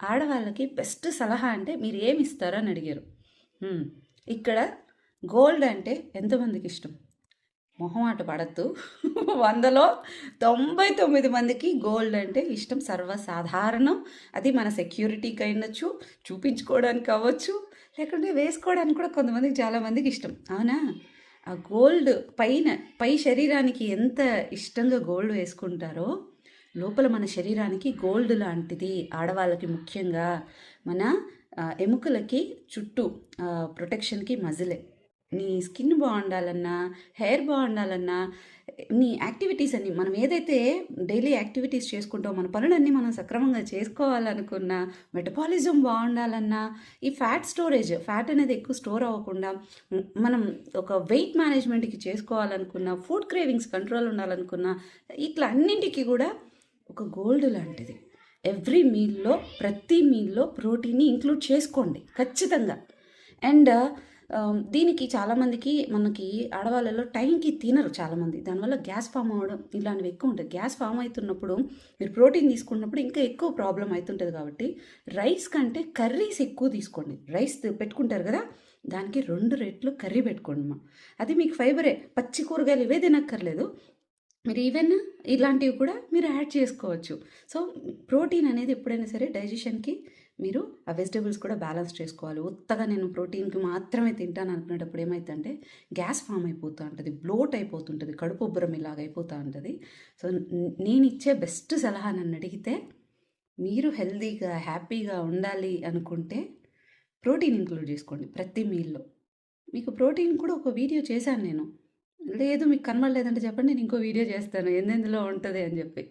ఆడవాళ్ళకి బెస్ట్ సలహా అంటే మీరు ఏమి ఇస్తారని అడిగారు. ఇక్కడ గోల్డ్ అంటే ఎంతమందికి ఇష్టం? మొహమాట పడద్దు. 100లో 99 మందికి గోల్డ్ అంటే ఇష్టం సర్వసాధారణం. అది మన సెక్యూరిటీకి అయ్యుండొచ్చు, చూపించుకోవడానికి అవ్వచ్చు, లేకుంటే వేసుకోవడానికి కూడా కొంతమందికి చాలామందికి ఇష్టం. అవునా? ఆ గోల్డ్ పై శరీరానికి ఎంత ఇష్టంగా గోల్డ్ వేసుకుంటారో, లోపల మన శరీరానికి గోల్డ్ లాంటిది. ఆడవాళ్ళకి ముఖ్యంగా మన ఎముకలకి చుట్టూ ప్రొటెక్షన్‌కి మజిలే. నీ స్కిన్ బాగుండాలన్నా, హెయిర్ బాగుండాలన్నా, నీ యాక్టివిటీస్ అన్నీ మనం ఏదైతే డైలీ యాక్టివిటీస్ చేసుకుంటామో, మన పనులన్నీ మనం సక్రమంగా చేసుకోవాలనుకున్నా, మెటబాలిజం బాగుండాలన్నా, ఈ ఫ్యాట్ అనేది ఎక్కువ స్టోర్ అవ్వకుండా మనం ఒక వెయిట్ మేనేజ్మెంట్కి చేసుకోవాలనుకున్నా, ఫుడ్ క్రేవింగ్స్ కంట్రోల్ ఉండాలనుకున్నా, ఇట్లా అన్నింటికి కూడా ఒక గోల్డ్ లాంటిది. ప్రతి మీల్లో ప్రోటీన్ని ఇంక్లూడ్ చేసుకోండి ఖచ్చితంగా. అండ్ దీనికి చాలామందికి మనకి ఆడవాళ్ళలో టైంకి తినరు చాలామంది. దానివల్ల గ్యాస్ ఫామ్ అవ్వడం ఇలాంటివి ఎక్కువ ఉంటాయి. గ్యాస్ ఫామ్ అవుతున్నప్పుడు మీరు ప్రోటీన్ తీసుకున్నప్పుడు ఇంకా ఎక్కువ ప్రాబ్లం అవుతుంటుంది. కాబట్టి రైస్ కంటే కర్రీస్ ఎక్కువ తీసుకోండి. రైస్ పెట్టుకుంటారు కదా, దానికి 2 రెట్లు కర్రీ పెట్టుకోండి. అది మీకు ఫైబరే. పచ్చి కూరగాయలు ఇవే తినక్కర్లేదు. మీరు ఈవెన్ ఇలాంటివి కూడా మీరు యాడ్ చేసుకోవచ్చు. సో ప్రోటీన్ అనేది ఎప్పుడైనా సరే డైజెషన్కి మీరు ఆ వెజిటబుల్స్ కూడా బ్యాలెన్స్ చేసుకోవాలి. ఉత్తగా నేను ప్రోటీన్కి మాత్రమే తింటాను అనుకునేటప్పుడు ఏమవుతుందంటే గ్యాస్ ఫామ్ అయిపోతూ ఉంటుంది, బ్లోట్ అయిపోతుంటుంది, కడుపు ఉబ్బరం ఇలాగ అయిపోతూ ఉంటుంది. సో నేను ఇచ్చే బెస్ట్ సలహా నన్ను అడిగితే, మీరు హెల్తీగా హ్యాపీగా ఉండాలి అనుకుంటే ప్రోటీన్ ఇంక్లూడ్ చేసుకోండి ప్రతి మీల్లో. మీకు ప్రోటీన్ కూడా ఒక వీడియో చేశాను నేను. లేదు మీకు కనబడలేదంటే చెప్పండి, నేను ఇంకో వీడియో చేస్తాను ఎందెందులో ఉంటుంది అని చెప్పి.